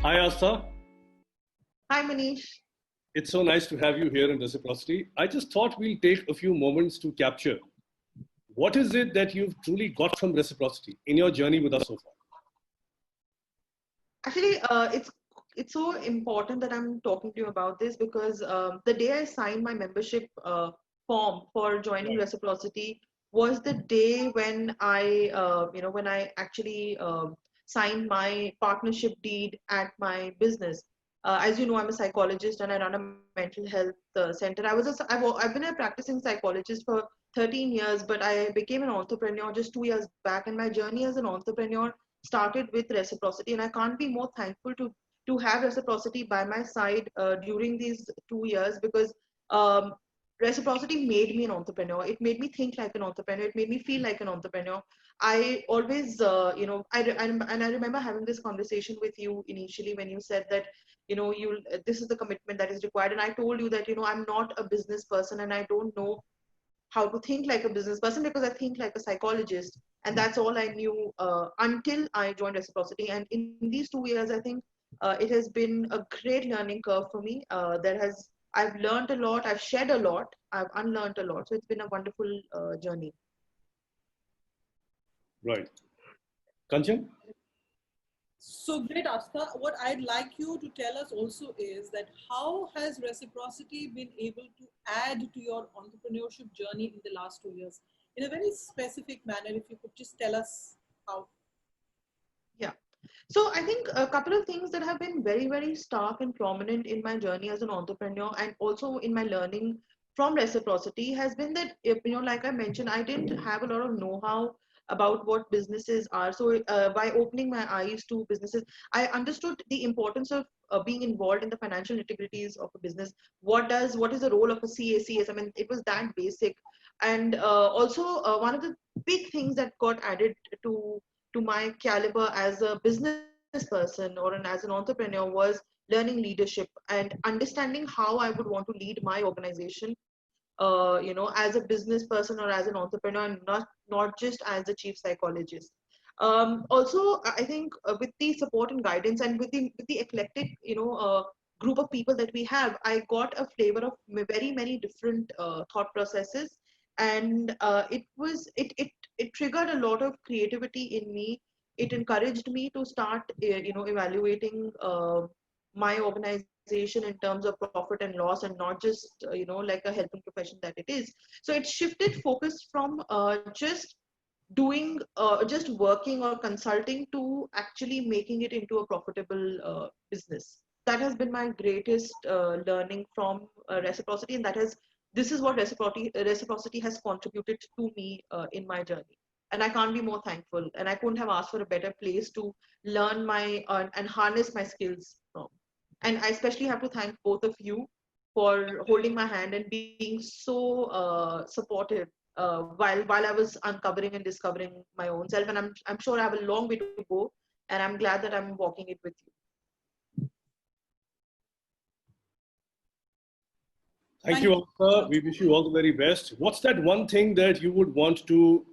Hi, Astha. Hi, Manish. It's so nice to have you here in Reciprocity. I just thought we'll take a few moments to capture what is it that you've truly got from Reciprocity in your journey with us so far? Actually, it's so important that I'm talking to you about this because the day I signed my membership form for joining Right. Reciprocity was the day when I actually signed my partnership deed at my business. As you know, I'm a psychologist and I run a mental health center. I've been a practicing psychologist for 13 years, but I became an entrepreneur just 2 years back, and my journey as an entrepreneur started with Reciprocity, and I can't be more thankful to have Reciprocity by my side during these 2 years because um, Reciprocity made me an entrepreneur. It made me think like an entrepreneur. It made me feel like an entrepreneur. I always, and I remember having this conversation with you initially when you said that, you this is the commitment that is required, and I told you that, I'm not a business person and I don't know how to think like a business person because I think like a psychologist. And that's all I knew until I joined Reciprocity. And in these 2 years, I think it has been a great learning curve for me. I've learned a lot, I've shared a lot, I've unlearned a lot. So it's been a wonderful journey. Right. Kanchan? So great, Astha. What I'd like you to tell us also is that how has Reciprocity been able to add to your entrepreneurship journey in the last 2 years? In a very specific manner, if you could just tell us how. Yeah. So I think a couple of things that have been very, very stark and prominent in my journey as an entrepreneur and also in my learning from Reciprocity has been that, like I mentioned, I didn't have a lot of know-how about what businesses are. So by opening my eyes to businesses, I understood the importance of being involved in the financial integrities of a business. What is the role of a CACS? I mean, it was that basic. And also one of the big things that got added to to my caliber as a business person or as an entrepreneur was learning leadership and understanding how I would want to lead my organization, as a business person or as an entrepreneur, and not just as a chief psychologist. Also, I think with the support and guidance and with the eclectic, group of people that we have, I got a flavor of very many different thought processes, and it triggered a lot of creativity in me. It encouraged me to start, evaluating my organization in terms of profit and loss and not just like a helping profession that it is. So it shifted focus from just working or consulting to actually making it into a profitable business. That has been my greatest learning from Reciprocity, and this is what Reciprocity has contributed to me in my journey. And I can't be more thankful, and I couldn't have asked for a better place to learn my and harness my skills from. And I especially have to thank both of you for holding my hand and being so supportive while I was uncovering and discovering my own self. And I'm sure I have a long way to go, and I'm glad that I'm walking it with you. Thank Thank you, you so Astha. much. We wish you all the very best. What's that one thing that you would want to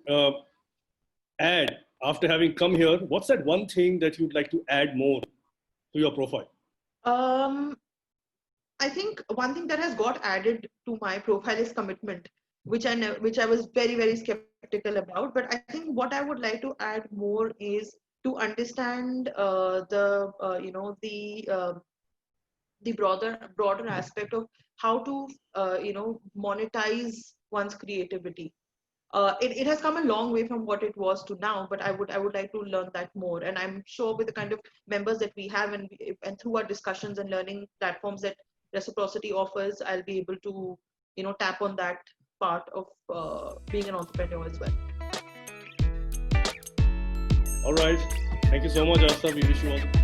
add after having come here? What's that one thing that you'd like to add more to your profile? Um, I think one thing that has got added to my profile is commitment, which I was very, very skeptical about. But I think what I would like to add more is to understand the broader aspect of how to monetize one's creativity. It has come a long way from what it was to now, but I would like to learn that more. And I'm sure with the kind of members that we have, and through our discussions and learning platforms that Reciprocity offers, I'll be able to tap on that part of being an entrepreneur as well. All right. Thank you so much, Astha. We wish you all the